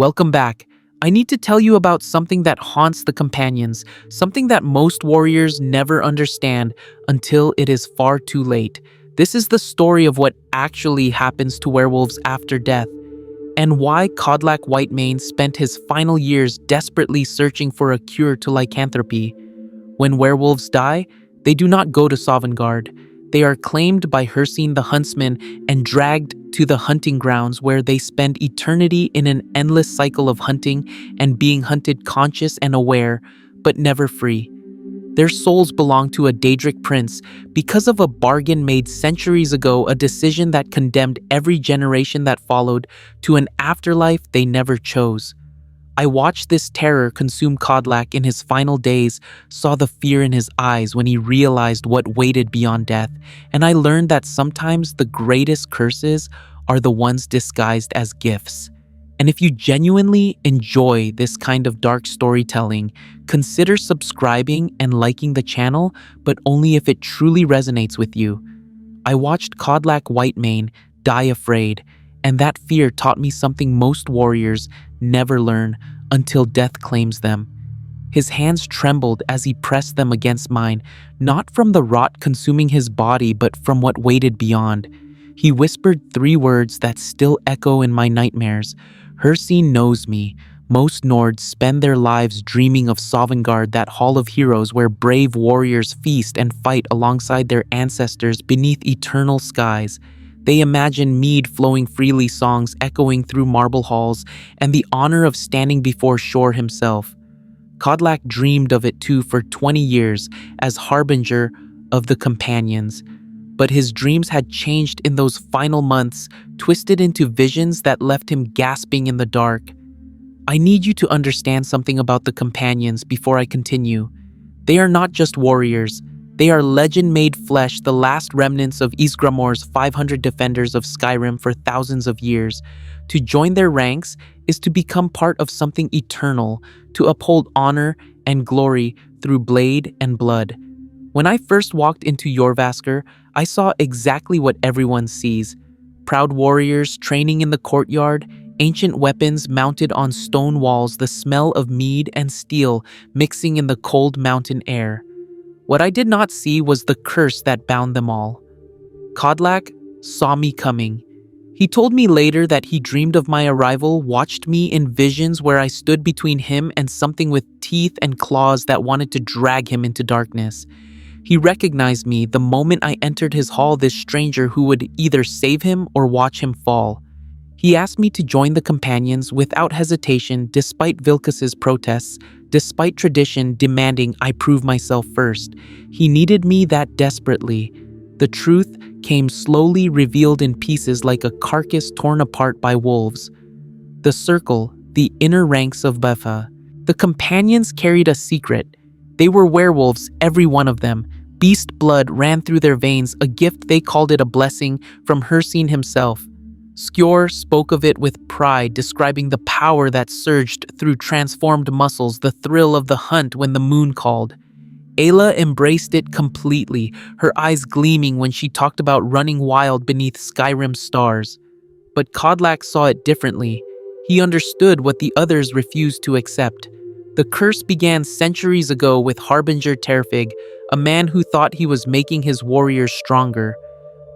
Welcome back. I need to tell you about something that haunts the companions, something that most warriors never understand until it is far too late. This is the story of what actually happens to werewolves after death, and why Kodlak Whitemane spent his final years desperately searching for a cure to lycanthropy. When werewolves die, they do not go to Sovngarde. They are claimed by Hircine the huntsman and dragged to the hunting grounds where they spend eternity in an endless cycle of hunting and being hunted, conscious and aware, but never free. Their souls belong to a Daedric prince because of a bargain made centuries ago, a decision that condemned every generation that followed to an afterlife they never chose. I watched this terror consume Codlak in his final days, saw the fear in his eyes when he realized what waited beyond death, and I learned that sometimes the greatest curses are the ones disguised as gifts. And if you genuinely enjoy this kind of dark storytelling, consider subscribing and liking the channel, but only if it truly resonates with you. I watched Kodlak Whitemane die afraid, and that fear taught me something most warriors never learn until death claims them. His hands trembled as he pressed them against mine, not from the rot consuming his body, but from what waited beyond. He whispered 3 words that still echo in my nightmares. Hircine knows me. Most Nords spend their lives dreaming of Sovngarde, that hall of heroes where brave warriors feast and fight alongside their ancestors beneath eternal skies. They imagine mead flowing freely, songs echoing through marble halls, and the honor of standing before Shor himself. Codlak dreamed of it too for 20 years as harbinger of the companions. But his dreams had changed in those final months, twisted into visions that left him gasping in the dark. I need you to understand something about the companions before I continue. They are not just warriors. They are legend-made flesh, the last remnants of Ysgramor's 500 defenders of Skyrim for thousands of years. To join their ranks is to become part of something eternal, to uphold honor and glory through blade and blood. When I first walked into Jorrvaskr, I saw exactly what everyone sees. Proud warriors training in the courtyard, ancient weapons mounted on stone walls, the smell of mead and steel mixing in the cold mountain air. What I did not see was the curse that bound them all. Codlak saw me coming. He told me later that he dreamed of my arrival, watched me in visions where I stood between him and something with teeth and claws that wanted to drag him into darkness. He recognized me the moment I entered his hall, this stranger who would either save him or watch him fall. He asked me to join the companions without hesitation, despite Vilkas's protests, despite tradition demanding I prove myself first. He needed me that desperately. The truth came slowly, revealed in pieces like a carcass torn apart by wolves. The circle, the inner ranks of Befa. The companions carried a secret. They were werewolves, every one of them. Beast blood ran through their veins, a gift. They called it a blessing from Hircine himself. Skjor spoke of it with pride, describing the power that surged through transformed muscles, the thrill of the hunt when the moon called. Aela embraced it completely, her eyes gleaming when she talked about running wild beneath Skyrim's stars. But Codlak saw it differently. He understood what the others refused to accept. The curse began centuries ago with Harbinger Terrfyg, a man who thought he was making his warriors stronger.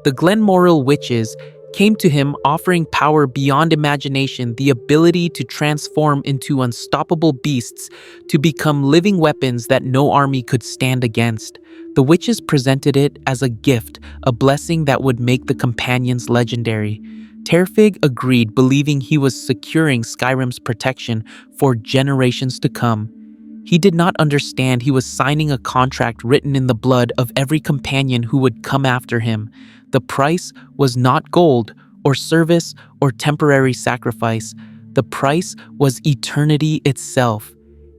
The Glenmoril Witches came to him offering power beyond imagination, the ability to transform into unstoppable beasts, to become living weapons that no army could stand against. The witches presented it as a gift, a blessing that would make the companions legendary. Terrfyg agreed, believing he was securing Skyrim's protection for generations to come. He did not understand he was signing a contract written in the blood of every companion who would come after him. The price was not gold or service or temporary sacrifice. The price was eternity itself.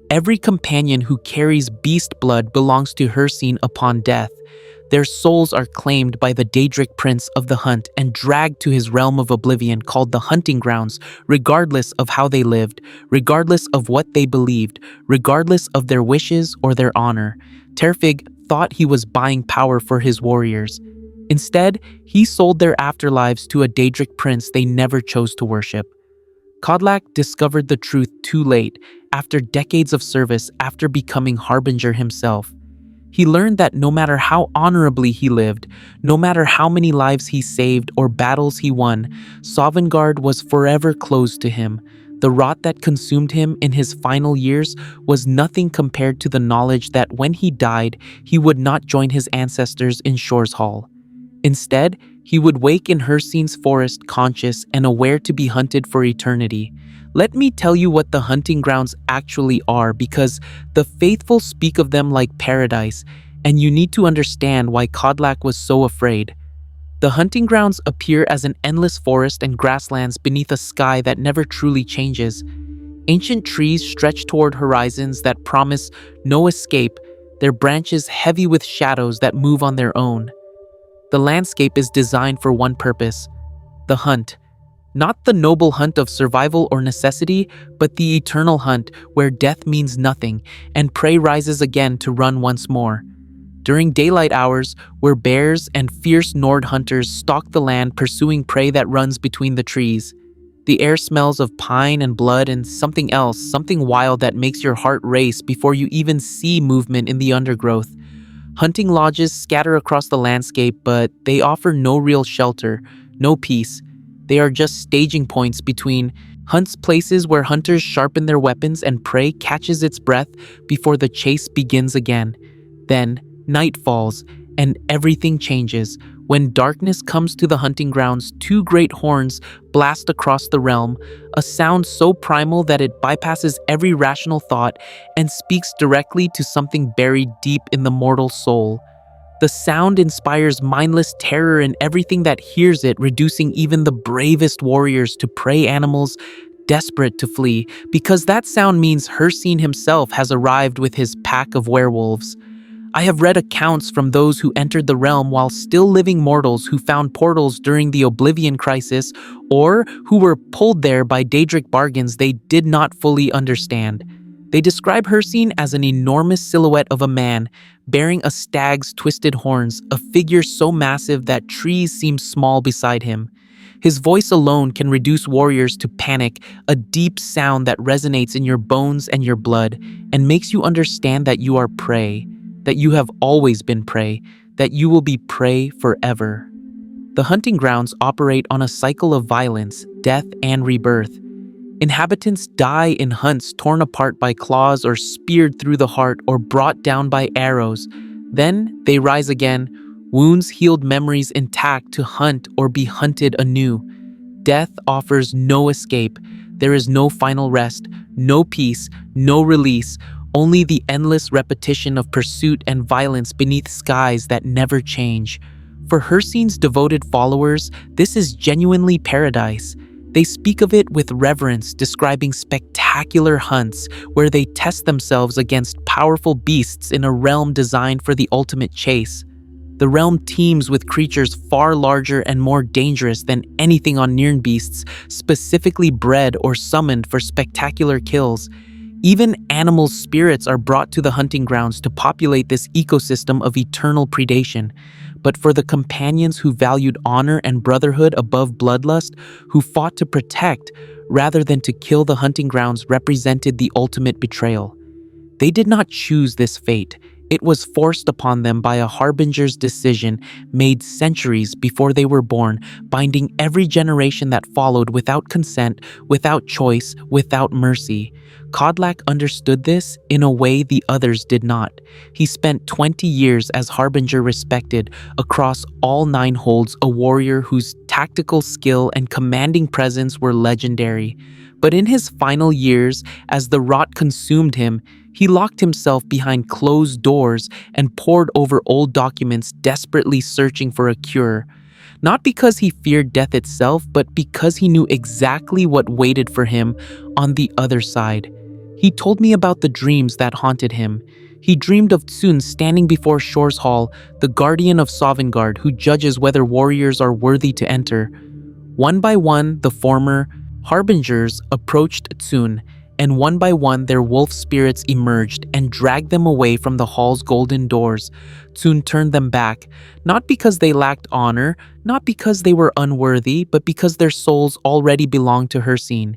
Every companion who carries beast blood belongs to Hircine upon death. Their souls are claimed by the Daedric prince of the hunt and dragged to his realm of Oblivion called the hunting grounds, regardless of how they lived, regardless of what they believed, regardless of their wishes or their honor. Terrfyg thought he was buying power for his warriors. Instead, he sold their afterlives to a Daedric prince they never chose to worship. Codlak discovered the truth too late, after decades of service, after becoming Harbinger himself. He learned that no matter how honorably he lived, no matter how many lives he saved or battles he won, Sovngarde was forever closed to him. The rot that consumed him in his final years was nothing compared to the knowledge that when he died, he would not join his ancestors in Shore's Hall. Instead, he would wake in Hircine's forest conscious and aware to be hunted for eternity. Let me tell you what the hunting grounds actually are, because the faithful speak of them like paradise, and you need to understand why Codlak was so afraid. The hunting grounds appear as an endless forest and grasslands beneath a sky that never truly changes. Ancient trees stretch toward horizons that promise no escape, their branches heavy with shadows that move on their own. The landscape is designed for one purpose: the hunt. Not the noble hunt of survival or necessity, but the eternal hunt where death means nothing and prey rises again to run once more. During daylight hours, where bears and fierce Nord hunters stalk the land pursuing prey that runs between the trees, the air smells of pine and blood and something else, something wild that makes your heart race before you even see movement in the undergrowth. Hunting lodges scatter across the landscape, but they offer no real shelter, no peace. They are just staging points between hunts, places where hunters sharpen their weapons and prey catches its breath before the chase begins again. Then, night falls, and everything changes. When darkness comes to the hunting grounds, two great horns blast across the realm, a sound so primal that it bypasses every rational thought and speaks directly to something buried deep in the mortal soul. The sound inspires mindless terror in everything that hears it, reducing even the bravest warriors to prey animals desperate to flee, because that sound means Hircine himself has arrived with his pack of werewolves. I have read accounts from those who entered the realm while still living mortals who found portals during the Oblivion crisis, or who were pulled there by Daedric bargains they did not fully understand. They describe Hircine as an enormous silhouette of a man, bearing a stag's twisted horns, a figure so massive that trees seem small beside him. His voice alone can reduce warriors to panic, a deep sound that resonates in your bones and your blood, and makes you understand that you are prey, that you have always been prey, that you will be prey forever. The hunting grounds operate on a cycle of violence, death, and rebirth. Inhabitants die in hunts torn apart by claws or speared through the heart or brought down by arrows. Then they rise again, wounds healed, memories intact, to hunt or be hunted anew. Death offers no escape. There is no final rest, no peace, no release, only the endless repetition of pursuit and violence beneath skies that never change. For Hircine's devoted followers, this is genuinely paradise. They speak of it with reverence, describing spectacular hunts where they test themselves against powerful beasts in a realm designed for the ultimate chase. The realm teems with creatures far larger and more dangerous than anything on Nirn beasts, specifically bred or summoned for spectacular kills. Even animal spirits are brought to the hunting grounds to populate this ecosystem of eternal predation. But for the companions who valued honor and brotherhood above bloodlust, who fought to protect rather than to kill, the hunting grounds represented the ultimate betrayal. They did not choose this fate. It was forced upon them by a harbinger's decision made centuries before they were born, binding every generation that followed without consent, without choice, without mercy. Codlak understood this in a way the others did not. He spent 20 years as Harbinger, respected across all 9 holds, a warrior whose tactical skill and commanding presence were legendary. But in his final years, as the rot consumed him, he locked himself behind closed doors and pored over old documents, desperately searching for a cure. Not because he feared death itself, but because he knew exactly what waited for him on the other side. He told me about the dreams that haunted him. He dreamed of Tsun standing before Shore's Hall, the guardian of Sovngarde, who judges whether warriors are worthy to enter. One by one, the former harbingers approached Tsun, and one by one their wolf spirits emerged and dragged them away from the hall's golden doors. Tsun turned them back, not because they lacked honor, not because they were unworthy, but because their souls already belonged to Hircine.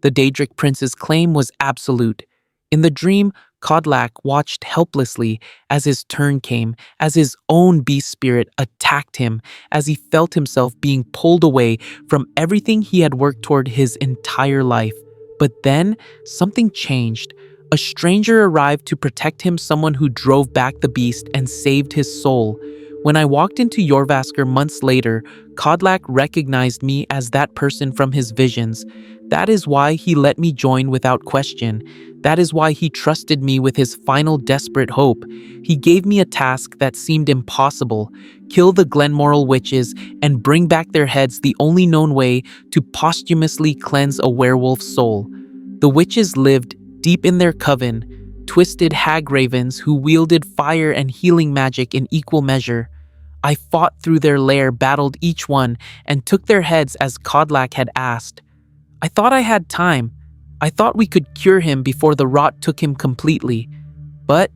The Daedric prince's claim was absolute. In the dream, Codlak watched helplessly as his turn came, as his own beast spirit attacked him, as he felt himself being pulled away from everything he had worked toward his entire life. But then, something changed. A stranger arrived to protect him, someone who drove back the beast and saved his soul. When I walked into Jorrvaskr months later, Codlak recognized me as that person from his visions. That is why he let me join without question. That is why he trusted me with his final desperate hope. He gave me a task that seemed impossible: kill the Glenmoril Witches and bring back their heads, the only known way to posthumously cleanse a werewolf's soul. The witches lived deep in their coven, twisted hag ravens who wielded fire and healing magic in equal measure. I fought through their lair, battled each one, and took their heads as Codlak had asked. I thought I had time. I thought we could cure him before the rot took him completely. But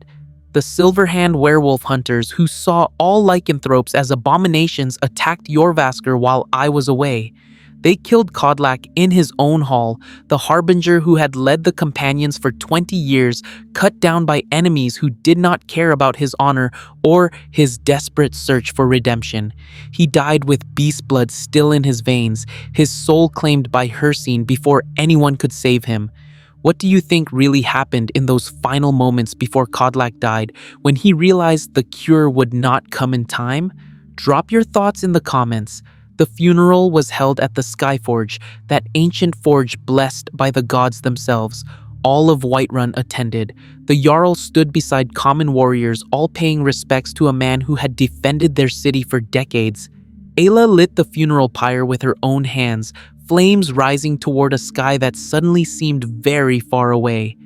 the Silverhand werewolf hunters, who saw all lycanthropes as abominations, attacked Jorrvaskr while I was away. They killed Codlak in his own hall, the Harbinger who had led the companions for 20 years, cut down by enemies who did not care about his honor or his desperate search for redemption. He died with beast blood still in his veins, his soul claimed by Hircine before anyone could save him. What do you think really happened in those final moments before Codlak died, when he realized the cure would not come in time? Drop your thoughts in the comments. The funeral was held at the Skyforge, that ancient forge blessed by the gods themselves. All of Whiterun attended. The Jarl stood beside common warriors, all paying respects to a man who had defended their city for decades. Aela lit the funeral pyre with her own hands, flames rising toward a sky that suddenly seemed very far away.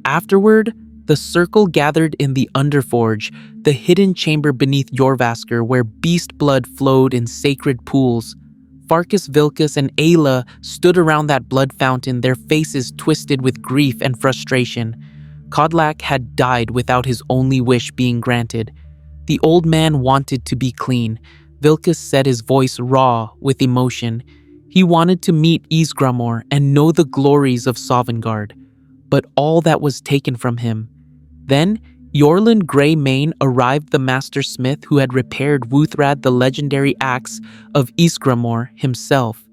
Afterward, the circle gathered in the Underforge, the hidden chamber beneath Jorrvaskr where beast blood flowed in sacred pools. Farkas, Vilkas, and Aela stood around that blood fountain, their faces twisted with grief and frustration. Codlak had died without his only wish being granted. The old man wanted to be clean. Vilkas said, his voice raw with emotion. He wanted to meet Ysgramor and know the glories of Sovngarde. But all that was taken from him. Then, Yorlin Greymane arrived, the master smith who had repaired Wuthrad, the legendary axe of Ysgramor himself.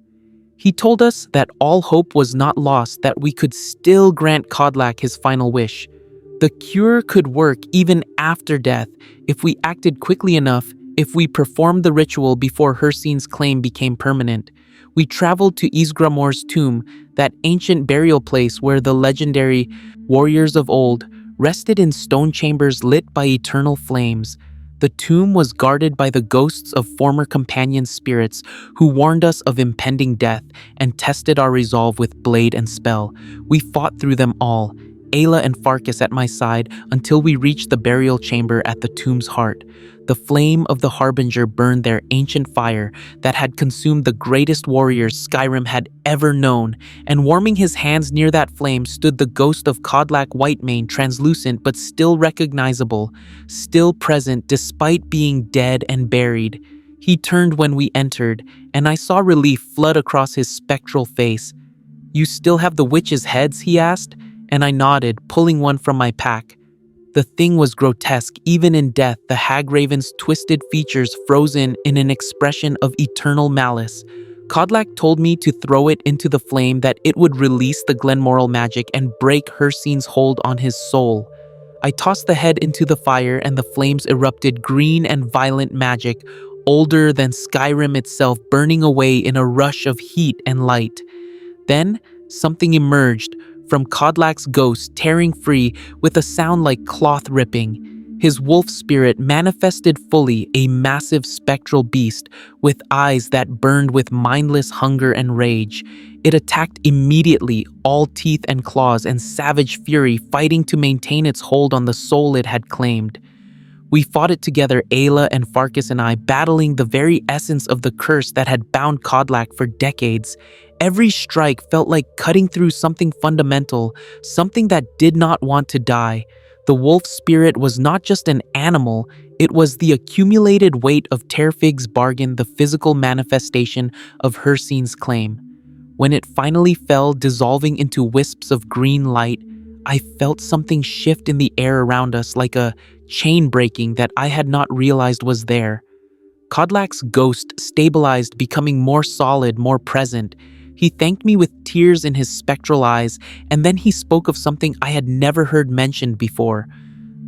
He told us that all hope was not lost, that we could still grant Codlak his final wish. The cure could work even after death if we acted quickly enough, if we performed the ritual before Hircine's claim became permanent. We traveled to Ysgramor's tomb, that ancient burial place where the legendary warriors of old rested in stone chambers lit by eternal flames. The tomb was guarded by the ghosts of former companion spirits who warned us of impending death and tested our resolve with blade and spell. We fought through them all, Aela and Farkas at my side, until we reached the burial chamber at the tomb's heart. The flame of the Harbinger burned their ancient fire that had consumed the greatest warriors Skyrim had ever known, and warming his hands near that flame stood the ghost of Kodlak Whitemane, translucent but still recognizable, still present despite being dead and buried. He turned when we entered, and I saw relief flood across his spectral face. "You still have the witches' heads?" he asked, and I nodded, pulling one from my pack. The thing was grotesque, even in death, the hagraven's twisted features frozen in an expression of eternal malice. Codlak told me to throw it into the flame, that it would release the Glenmoril magic and break Hircine's hold on his soul. I tossed the head into the fire and the flames erupted, green and violent magic, older than Skyrim itself, burning away in a rush of heat and light. Then, something emerged from Codlak's ghost, tearing free with a sound like cloth ripping. His wolf spirit manifested fully, a massive spectral beast with eyes that burned with mindless hunger and rage. It attacked immediately, all teeth and claws and savage fury, fighting to maintain its hold on the soul it had claimed. We fought it together, Aela and Farkas and I, battling the very essence of the curse that had bound Codlak for decades. Every strike felt like cutting through something fundamental, something that did not want to die. The wolf spirit was not just an animal, it was the accumulated weight of Terrfyg's bargain, the physical manifestation of Hircine's claim. When it finally fell, dissolving into wisps of green light, I felt something shift in the air around us, like a chain breaking that I had not realized was there. Codlak's ghost stabilized, becoming more solid, more present. He thanked me with tears in his spectral eyes, and then he spoke of something I had never heard mentioned before.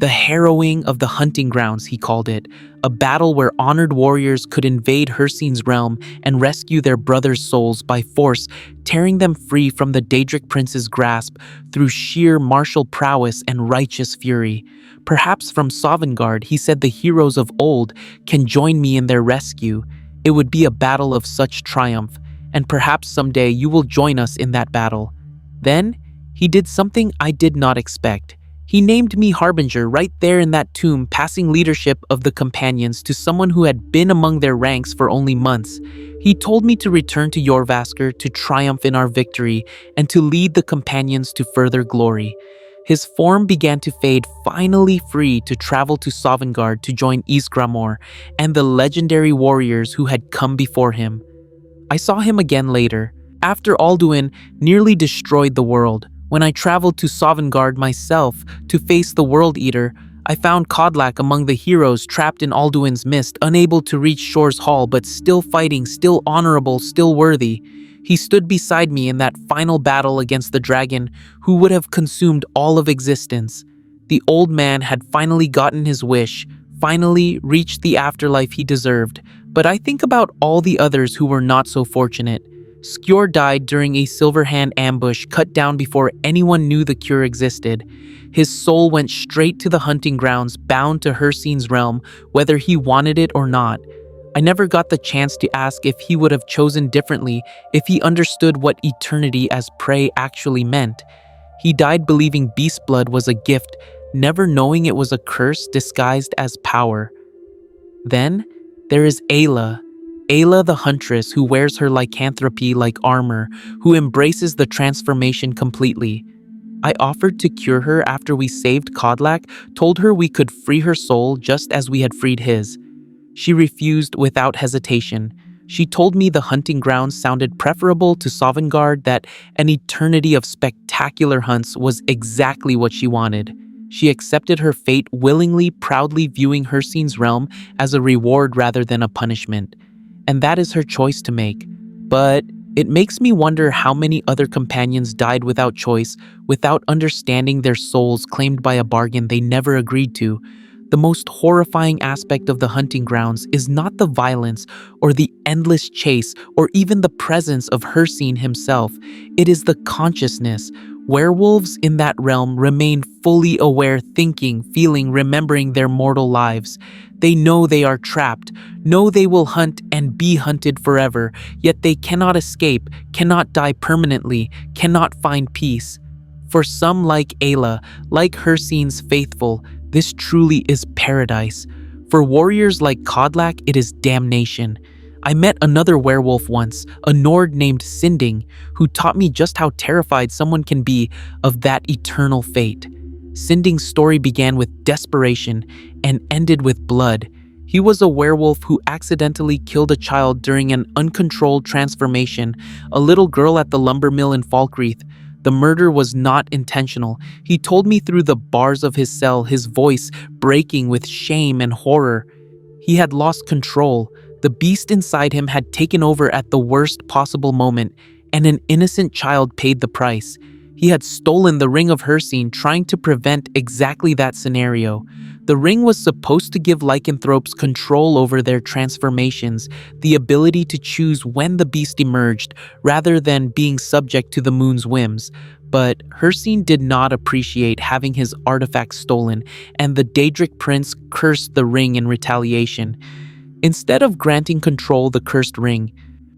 The harrowing of the hunting grounds, he called it, a battle where honored warriors could invade Hircine's realm and rescue their brothers' souls by force, tearing them free from the Daedric prince's grasp through sheer martial prowess and righteous fury. Perhaps from Sovngarde, he said, the heroes of old can join me in their rescue. It would be a battle of such triumph, and perhaps someday you will join us in that battle. Then, he did something I did not expect. He named me Harbinger right there in that tomb, passing leadership of the companions to someone who had been among their ranks for only months. He told me to return to Jorrvaskr to triumph in our victory and to lead the companions to further glory. His form began to fade, finally free to travel to Sovngarde to join Ysgramor and the legendary warriors who had come before him. I saw him again later, after Alduin nearly destroyed the world. When I traveled to Sovngarde myself to face the World Eater, I found Codlak among the heroes trapped in Alduin's mist, unable to reach Shor's Hall, but still fighting, still honorable, still worthy. He stood beside me in that final battle against the dragon who would have consumed all of existence. The old man had finally gotten his wish, finally reached the afterlife he deserved. But I think about all the others who were not so fortunate. Skjor died during a Silverhand ambush, cut down before anyone knew the cure existed. His soul went straight to the hunting grounds, bound to Hircine's realm, whether he wanted it or not. I never got the chance to ask if he would have chosen differently, if he understood what eternity as prey actually meant. He died believing beast blood was a gift, never knowing it was a curse disguised as power. Then, there is Aela the Huntress, who wears her lycanthropy like armor, who embraces the transformation completely. I offered to cure her after we saved Codlak, told her we could free her soul just as we had freed his. She refused without hesitation. She told me the hunting grounds sounded preferable to Sovngarde, that an eternity of spectacular hunts was exactly what she wanted. She accepted her fate willingly, proudly viewing Hircine's realm as a reward rather than a punishment. And that is her choice to make. But it makes me wonder how many other companions died without choice, without understanding their souls claimed by a bargain they never agreed to. The most horrifying aspect of the hunting grounds is not the violence or the endless chase or even the presence of Hircine himself. It is the consciousness. Werewolves in that realm remain fully aware, thinking, feeling, remembering their mortal lives. They know they are trapped, know they will hunt and be hunted forever, yet they cannot escape, cannot die permanently, cannot find peace. For some like Aela, like Hircine's faithful, this truly is paradise. For warriors like Codlak, it is damnation. I met another werewolf once, a Nord named Sinding, who taught me just how terrified someone can be of that eternal fate. Sinding's story began with desperation and ended with blood. He was a werewolf who accidentally killed a child during an uncontrolled transformation, a little girl at the lumber mill in Falkreath. The murder was not intentional. He told me through the bars of his cell, his voice breaking with shame and horror. He had lost control. The beast inside him had taken over at the worst possible moment, and an innocent child paid the price. He had stolen the Ring of Hircine, trying to prevent exactly that scenario. The ring was supposed to give lycanthropes control over their transformations, the ability to choose when the beast emerged, rather than being subject to the moon's whims. But Hircine did not appreciate having his artifact stolen, and the Daedric prince cursed the ring in retaliation. Instead of granting control, the cursed ring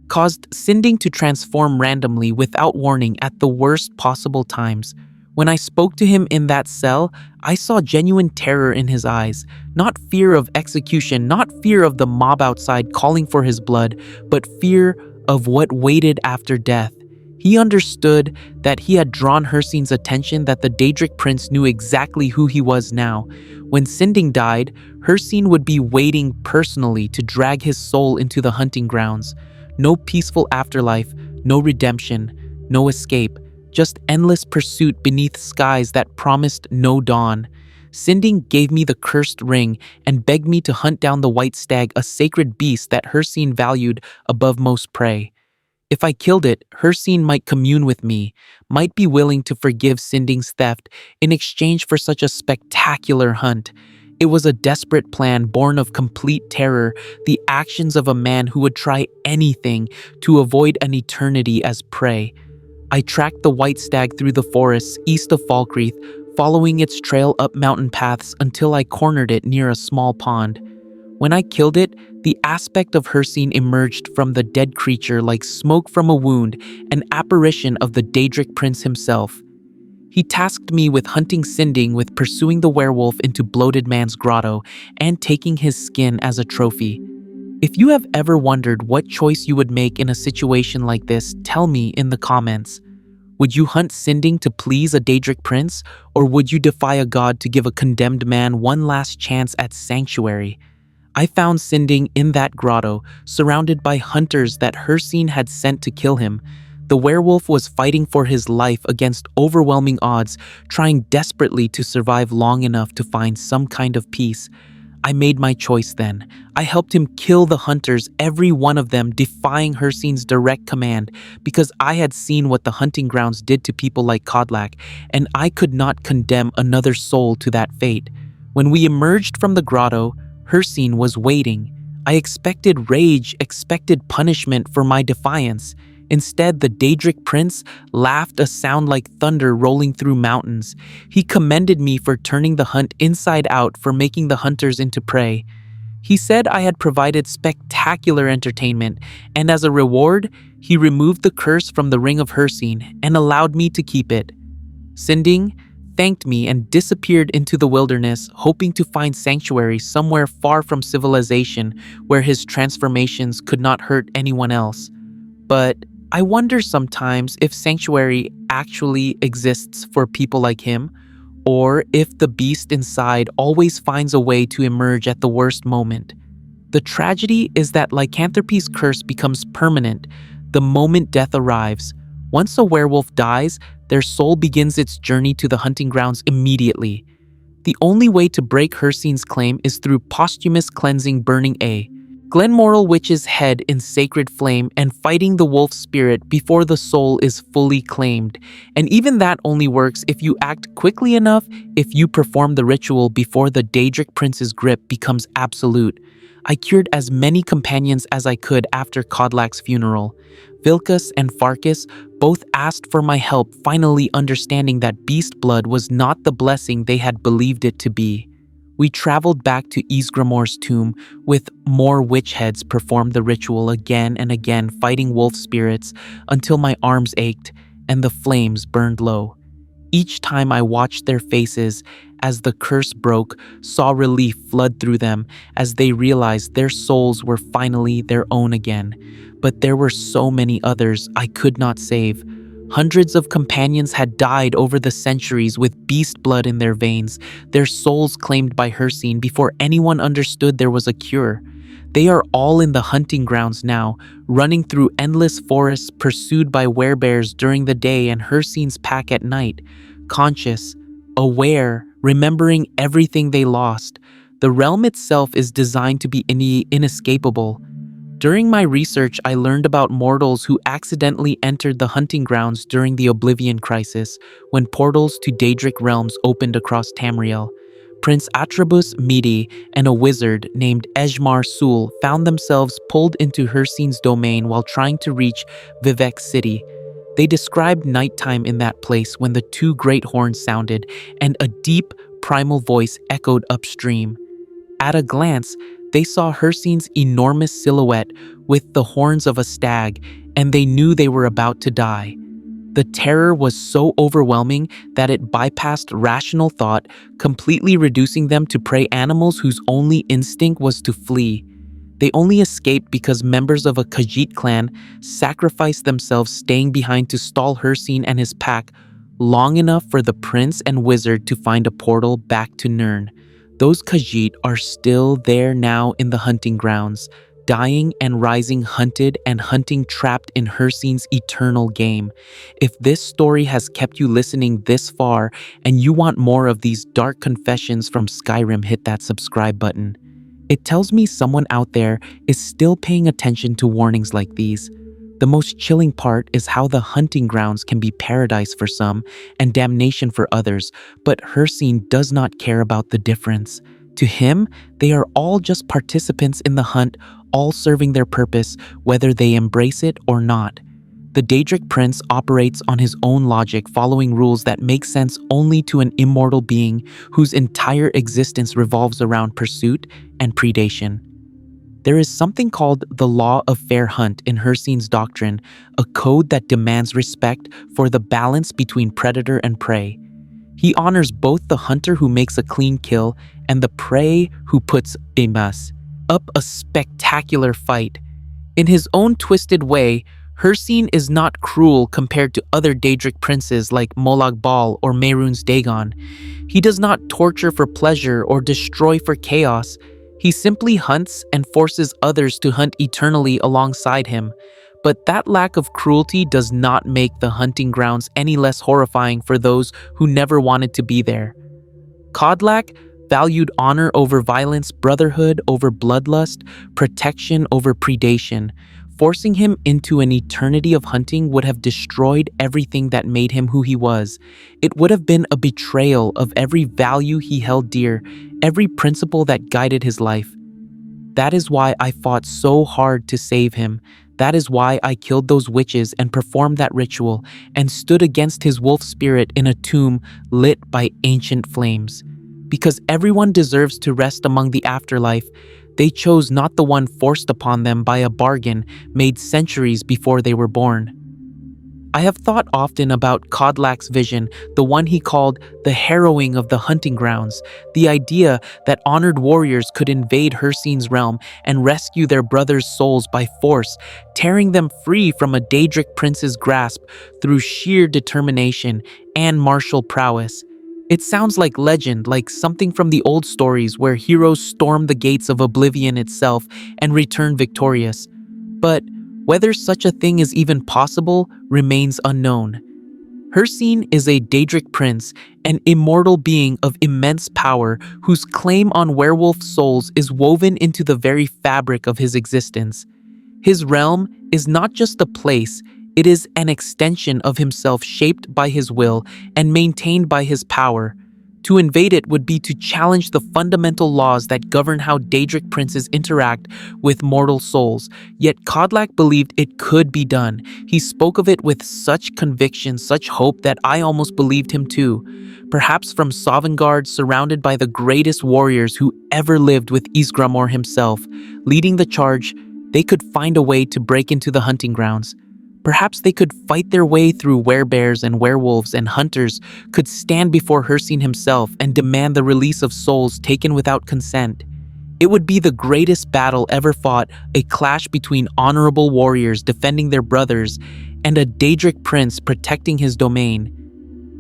caused Cinding to transform randomly without warning at the worst possible times. When I spoke to him in that cell, I saw genuine terror in his eyes. Not fear of execution, not fear of the mob outside calling for his blood, but fear of what waited after death. He understood that he had drawn Hircine's attention, that the Daedric prince knew exactly who he was now. When Sinding died, Hircine would be waiting personally to drag his soul into the hunting grounds. No peaceful afterlife, No redemption, no escape, just endless pursuit beneath skies that promised no dawn. Sinding gave me the cursed ring and begged me to hunt down the white stag, a sacred beast that Hircine valued above most prey. If I killed it, Hircine might commune with me, might be willing to forgive Sinding's theft in exchange for such a spectacular hunt. It was a desperate plan born of complete terror, the actions of a man who would try anything to avoid an eternity as prey. I tracked the white stag through the forests east of Falkreath, following its trail up mountain paths until I cornered it near a small pond. When I killed it, the aspect of Hircine emerged from the dead creature like smoke from a wound, an apparition of the Daedric prince himself. He tasked me with hunting Cinding, with pursuing the werewolf into Bloated Man's grotto, and taking his skin as a trophy. If you have ever wondered what choice you would make in a situation like this, tell me in the comments. Would you hunt Cinding to please a Daedric prince, or would you defy a god to give a condemned man one last chance at sanctuary? I found Cinding in that grotto, surrounded by hunters that Hircine had sent to kill him. The werewolf was fighting for his life against overwhelming odds, trying desperately to survive long enough to find some kind of peace. I made my choice then. I helped him kill the hunters, every one of them defying Hircine's direct command, because I had seen what the hunting grounds did to people like Codlak, and I could not condemn another soul to that fate. When we emerged from the grotto, Hircine was waiting. I expected rage, expected punishment for my defiance. Instead, the Daedric prince laughed, a sound like thunder rolling through mountains. He commended me for turning the hunt inside out, for making the hunters into prey. He said I had provided spectacular entertainment, and as a reward, he removed the curse from the Ring of Hircine and allowed me to keep it. Cinding thanked me and disappeared into the wilderness, hoping to find sanctuary somewhere far from civilization where his transformations could not hurt anyone else. But I wonder sometimes if sanctuary actually exists for people like him, or if the beast inside always finds a way to emerge at the worst moment. The tragedy is that lycanthropy's curse becomes permanent the moment death arrives. Once a werewolf dies, their soul begins its journey to the hunting grounds immediately. The only way to break Hircine's claim is through posthumous cleansing, burning Glenmoril Witches' head in sacred flame and fighting the wolf spirit before the soul is fully claimed. And even that only works if you act quickly enough, if you perform the ritual before the Daedric prince's grip becomes absolute. I cured as many companions as I could after Codlak's funeral. Vilkas and Farkas both asked for my help, finally understanding that beast blood was not the blessing they had believed it to be. We traveled back to Ysgramor's tomb, with more witch heads performed the ritual again and again, fighting wolf spirits until my arms ached and the flames burned low. Each time I watched their faces as the curse broke, saw relief flood through them as they realized their souls were finally their own again. But there were so many others I could not save. Hundreds of companions had died over the centuries with beast blood in their veins, their souls claimed by Hircine before anyone understood there was a cure. They are all in the hunting grounds now, running through endless forests, pursued by werebears during the day and Hircine's pack at night, conscious, aware, remembering everything they lost. The realm itself is designed to be inescapable. During my research, I learned about mortals who accidentally entered the hunting grounds during the Oblivion crisis, when portals to Daedric realms opened across Tamriel. Prince Atribus Midi and a wizard named Ejmar Sul found themselves pulled into Hircine's domain while trying to reach Vivek City. They described nighttime in that place when the two great horns sounded and a deep, primal voice echoed upstream. At a glance, they saw Hircine's enormous silhouette with the horns of a stag, and they knew they were about to die. The terror was so overwhelming that it bypassed rational thought, completely reducing them to prey animals whose only instinct was to flee. They only escaped because members of a Khajiit clan sacrificed themselves, staying behind to stall Hircine and his pack long enough for the prince and wizard to find a portal back to Nirn. Those Khajiit are still there now in the hunting grounds, dying and rising, hunted and hunting, trapped in Hircine's eternal game. If this story has kept you listening this far and you want more of these dark confessions from Skyrim, hit that subscribe button. It tells me someone out there is still paying attention to warnings like these. The most chilling part is how the hunting grounds can be paradise for some and damnation for others, but Hircine does not care about the difference. To him, they are all just participants in the hunt, all serving their purpose, whether they embrace it or not. The Daedric Prince operates on his own logic, following rules that make sense only to an immortal being whose entire existence revolves around pursuit and predation. There is something called the Law of Fair Hunt in Hircine's doctrine, a code that demands respect for the balance between predator and prey. He honors both the hunter who makes a clean kill and the prey who puts up a spectacular fight. In his own twisted way, Hircine is not cruel compared to other Daedric princes like Molag Bal or Mehrunes Dagon. He does not torture for pleasure or destroy for chaos. He simply hunts and forces others to hunt eternally alongside him. But that lack of cruelty does not make the hunting grounds any less horrifying for those who never wanted to be there. Codlak valued honor over violence, brotherhood over bloodlust, protection over predation. Forcing him into an eternity of hunting would have destroyed everything that made him who he was. It would have been a betrayal of every value he held dear, every principle that guided his life. That is why I fought so hard to save him. That is why I killed those witches and performed that ritual and stood against his wolf spirit in a tomb lit by ancient flames. Because everyone deserves to rest among the afterlife, they chose not the one forced upon them by a bargain made centuries before they were born. I have thought often about Codlak's vision, the one he called the harrowing of the hunting grounds, the idea that honored warriors could invade Hircine's realm and rescue their brothers' souls by force, tearing them free from a Daedric prince's grasp through sheer determination and martial prowess. It sounds like legend, like something from the old stories where heroes storm the gates of Oblivion itself and return victorious. But whether such a thing is even possible remains unknown. Hircine is a Daedric prince, an immortal being of immense power whose claim on werewolf souls is woven into the very fabric of his existence. His realm is not just a place, it is an extension of himself shaped by his will and maintained by his power. To invade it would be to challenge the fundamental laws that govern how Daedric princes interact with mortal souls, yet Codlak believed it could be done. He spoke of it with such conviction, such hope that I almost believed him too. Perhaps from Sovngarde, surrounded by the greatest warriors who ever lived with Ysgramor himself, leading the charge, they could find a way to break into the hunting grounds. Perhaps they could fight their way through werebears and werewolves, and hunters could stand before Hircine himself and demand the release of souls taken without consent. It would be the greatest battle ever fought, a clash between honorable warriors defending their brothers and a Daedric prince protecting his domain.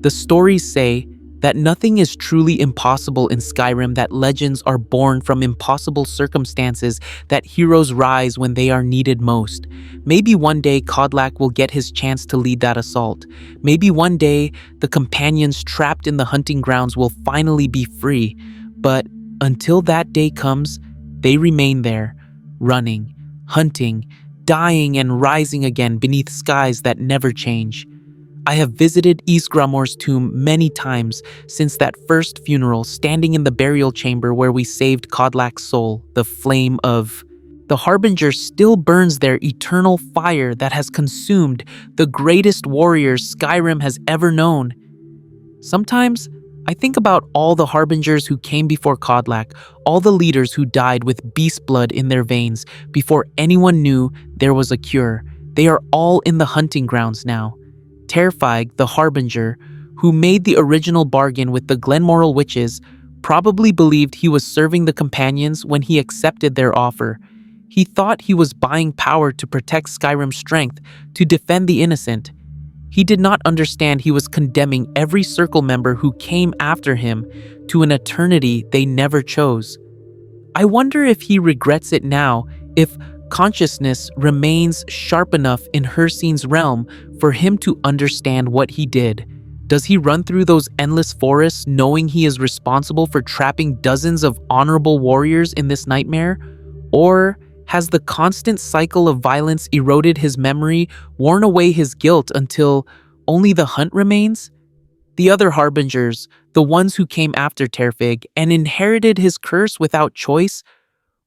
The stories say that nothing is truly impossible in Skyrim, that legends are born from impossible circumstances, that heroes rise when they are needed most. Maybe one day Codlak will get his chance to lead that assault. Maybe one day the companions trapped in the hunting grounds will finally be free. But until that day comes, they remain there, running, hunting, dying and rising again beneath skies that never change. I have visited Ysgramor's tomb many times since that first funeral, standing in the burial chamber where we saved Codlak's soul, the flame of the Harbinger still burns their eternal fire that has consumed the greatest warriors Skyrim has ever known. Sometimes, I think about all the Harbingers who came before Codlak, all the leaders who died with beast blood in their veins before anyone knew there was a cure. They are all in the hunting grounds now. Terrfyg, the Harbinger, who made the original bargain with the Glenmoril Witches, probably believed he was serving the companions when he accepted their offer. He thought he was buying power to protect Skyrim's strength, to defend the innocent. He did not understand he was condemning every circle member who came after him to an eternity they never chose. I wonder if he regrets it now, if consciousness remains sharp enough in Hircine's realm for him to understand what he did? Does he run through those endless forests knowing he is responsible for trapping dozens of honorable warriors in this nightmare? Or has the constant cycle of violence eroded his memory, worn away his guilt until only the hunt remains? The other harbingers, the ones who came after Terrfyg and inherited his curse without choice,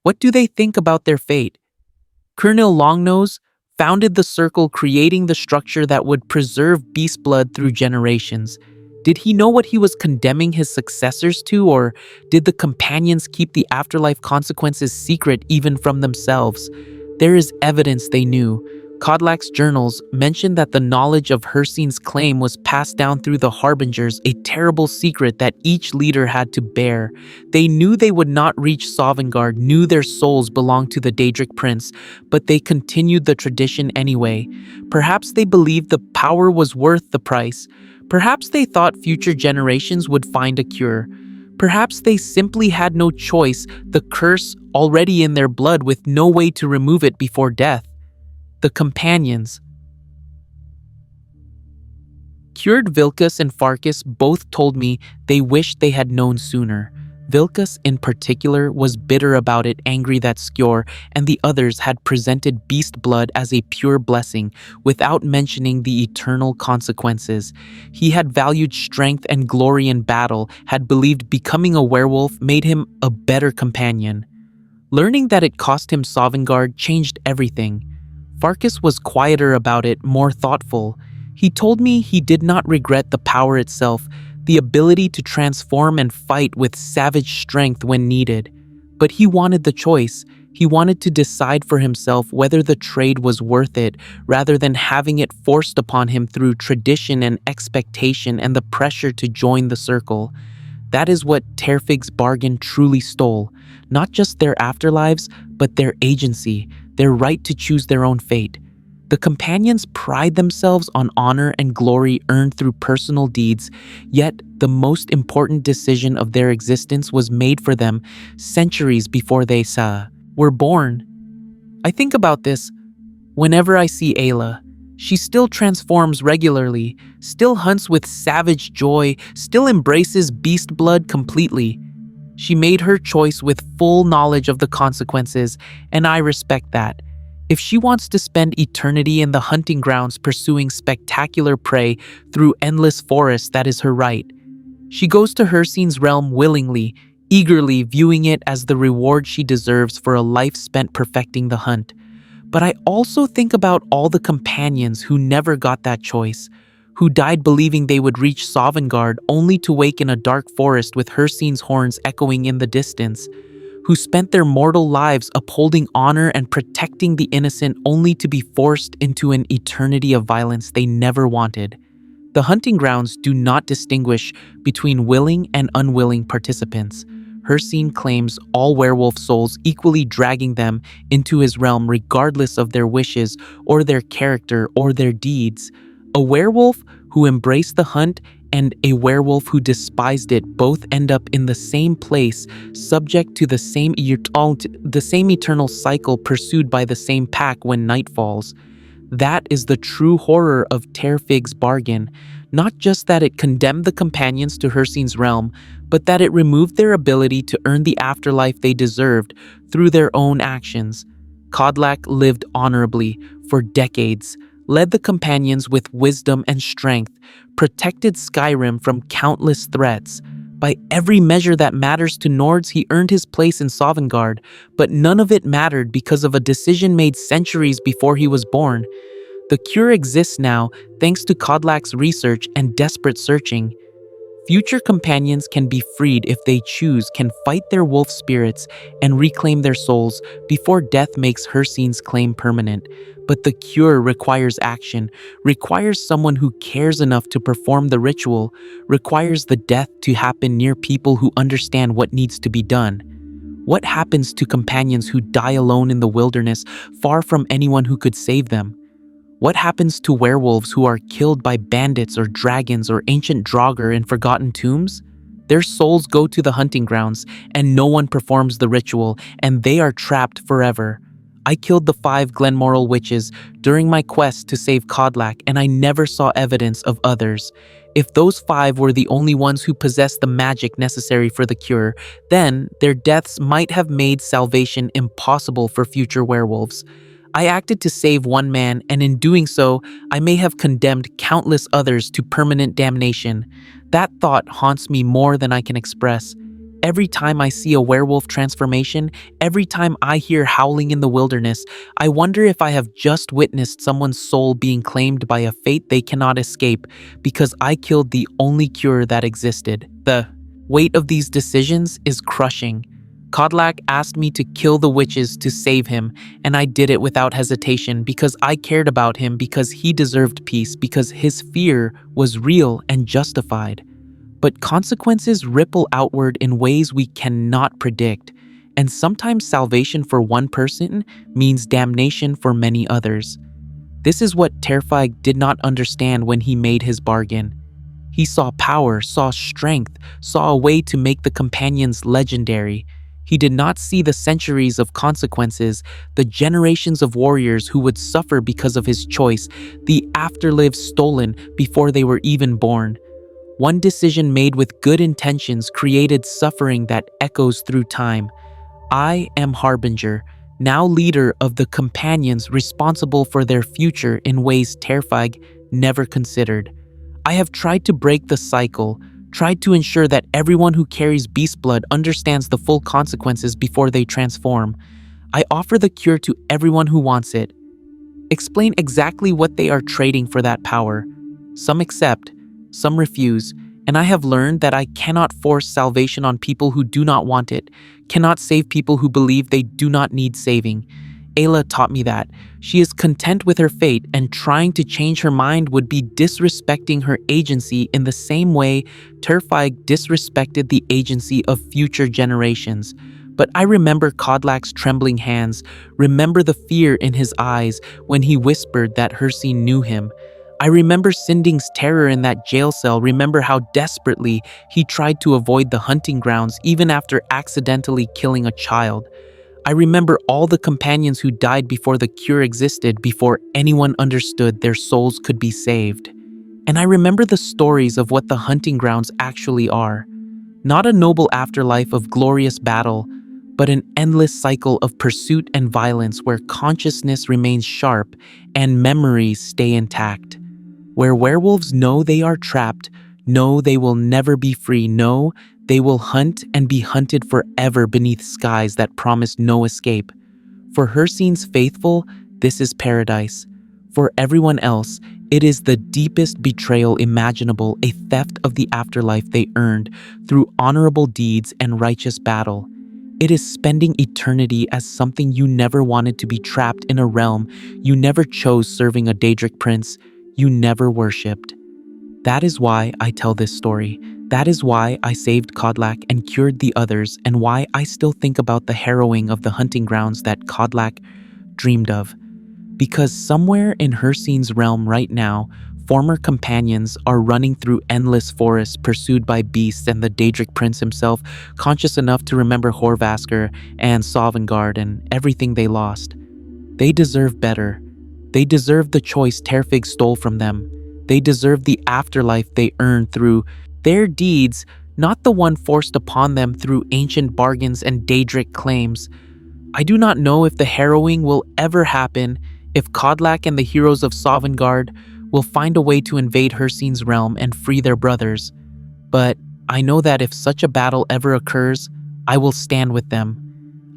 what do they think about their fate? Colonel Longnose founded the circle, creating the structure that would preserve beast blood through generations. Did he know what he was condemning his successors to, or did the companions keep the afterlife consequences secret even from themselves? There is evidence they knew. Codlak's journals mention that the knowledge of Hircine's claim was passed down through the Harbingers, a terrible secret that each leader had to bear. They knew they would not reach Sovngarde, knew their souls belonged to the Daedric prince, but they continued the tradition anyway. Perhaps they believed the power was worth the price. Perhaps they thought future generations would find a cure. Perhaps they simply had no choice, the curse already in their blood with no way to remove it before death. The companions. Cured Vilkas and Farkas both told me they wished they had known sooner. Vilkas in particular was bitter about it, angry that Skjor and the others had presented beast blood as a pure blessing without mentioning the eternal consequences. He had valued strength and glory in battle, had believed becoming a werewolf made him a better companion. Learning that it cost him Sovngarde changed everything. Farkas was quieter about it, more thoughtful. He told me he did not regret the power itself, the ability to transform and fight with savage strength when needed. But he wanted the choice. He wanted to decide for himself whether the trade was worth it, rather than having it forced upon him through tradition and expectation and the pressure to join the circle. That is what Terrfyg's bargain truly stole. Not just their afterlives, but their agency, their right to choose their own fate. The companions pride themselves on honor and glory earned through personal deeds, yet the most important decision of their existence was made for them centuries before they were born. I think about this whenever I see Aela. She still transforms regularly, still hunts with savage joy, still embraces beast blood completely. She made her choice with full knowledge of the consequences, and I respect that. If she wants to spend eternity in the hunting grounds pursuing spectacular prey through endless forests, that is her right. She goes to Hircine's realm willingly, eagerly viewing it as the reward she deserves for a life spent perfecting the hunt. But I also think about all the companions who never got that choice, who died believing they would reach Sovngarde only to wake in a dark forest with Hircine's horns echoing in the distance, who spent their mortal lives upholding honor and protecting the innocent only to be forced into an eternity of violence they never wanted. The hunting grounds do not distinguish between willing and unwilling participants. Hircine claims all werewolf souls, equally dragging them into his realm regardless of their wishes or their character or their deeds. A werewolf who embraced the hunt and a werewolf who despised it both end up in the same place, subject to the same eternal cycle pursued by the same pack when night falls. That is the true horror of Terrfyg's bargain. Not just that it condemned the companions to Hircine's realm, but that it removed their ability to earn the afterlife they deserved through their own actions. Codlak lived honorably for decades, led the companions with wisdom and strength, protected Skyrim from countless threats. By every measure that matters to Nords, he earned his place in Sovngarde, but none of it mattered because of a decision made centuries before he was born. The cure exists now, thanks to Codlak's research and desperate searching. Future companions can be freed if they choose, can fight their wolf spirits and reclaim their souls before death makes Hircine's claim permanent. But the cure requires action, requires someone who cares enough to perform the ritual, requires the death to happen near people who understand what needs to be done. What happens to companions who die alone in the wilderness, far from anyone who could save them? What happens to werewolves who are killed by bandits or dragons or ancient draugr in forgotten tombs? Their souls go to the hunting grounds, and no one performs the ritual, and they are trapped forever. I killed the 5 Glenmoril Witches during my quest to save Codlak, and I never saw evidence of others. If those 5 were the only ones who possessed the magic necessary for the cure, then their deaths might have made salvation impossible for future werewolves. I acted to save one man, and in doing so, I may have condemned countless others to permanent damnation. That thought haunts me more than I can express. Every time I see a werewolf transformation, every time I hear howling in the wilderness, I wonder if I have just witnessed someone's soul being claimed by a fate they cannot escape because I killed the only cure that existed. The weight of these decisions is crushing. Codlak asked me to kill the witches to save him, and I did it without hesitation because I cared about him, because he deserved peace, because his fear was real and justified. But consequences ripple outward in ways we cannot predict, and sometimes salvation for one person means damnation for many others. This is what Terrfyg did not understand when he made his bargain. He saw power, saw strength, saw a way to make the companions legendary. He did not see the centuries of consequences, the generations of warriors who would suffer because of his choice, the afterlives stolen before they were even born. One decision made with good intentions created suffering that echoes through time. I am Harbinger, now leader of the companions responsible for their future in ways Terrfyg never considered. I have tried to break the cycle, tried to ensure that everyone who carries beast blood understands the full consequences before they transform. I offer the cure to everyone who wants it. Explain exactly what they are trading for that power. Some accept, some refuse, and I have learned that I cannot force salvation on people who do not want it, cannot save people who believe they do not need saving. Aela taught me that. She is content with her fate, and trying to change her mind would be disrespecting her agency in the same way Terrfyg disrespected the agency of future generations. But I remember Codlak's trembling hands, remember the fear in his eyes when he whispered that Hircine knew him. I remember Sinding's terror in that jail cell, remember how desperately he tried to avoid the hunting grounds even after accidentally killing a child. I remember all the companions who died before the cure existed, before anyone understood their souls could be saved. And I remember the stories of what the hunting grounds actually are. Not a noble afterlife of glorious battle, but an endless cycle of pursuit and violence where consciousness remains sharp and memories stay intact. Where werewolves know they are trapped, know they will never be free, know they will hunt and be hunted forever beneath skies that promise no escape. For Hircine's faithful, this is paradise. For everyone else, it is the deepest betrayal imaginable, a theft of the afterlife they earned through honorable deeds and righteous battle. It is spending eternity as something you never wanted, to be trapped in a realm you never chose, serving a Daedric prince you never worshipped. That is why I tell this story. That is why I saved Codlak and cured the others, and why I still think about the harrowing of the hunting grounds that Codlak dreamed of. Because somewhere in Hircine's realm right now, former companions are running through endless forests pursued by beasts, and the Daedric prince himself, conscious enough to remember Horvasker and Sovngarde and everything they lost. They deserve better. They deserve the choice Terrfyg stole from them. They deserve the afterlife they earned through their deeds, not the one forced upon them through ancient bargains and Daedric claims. I do not know if the harrowing will ever happen, if Codlak and the heroes of Sovngarde will find a way to invade Hircine's realm and free their brothers. But I know that if such a battle ever occurs, I will stand with them.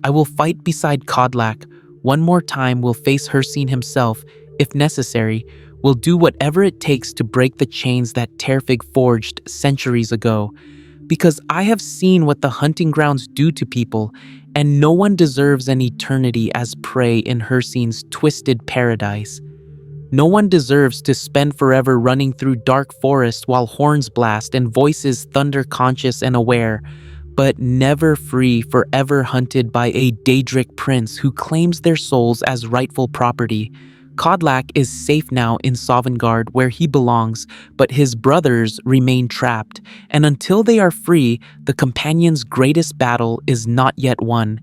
I will fight beside Codlak. One more time, will face Hircine himself, if necessary, will do whatever it takes to break the chains that Terrfyg forged centuries ago. Because I have seen what the hunting grounds do to people, and no one deserves an eternity as prey in Hircine's twisted paradise. No one deserves to spend forever running through dark forests while horns blast and voices thunder, conscious and aware, but never free, forever hunted by a Daedric prince who claims their souls as rightful property. Codlak is safe now in Sovngarde, where he belongs, but his brothers remain trapped, and until they are free, the companions' greatest battle is not yet won.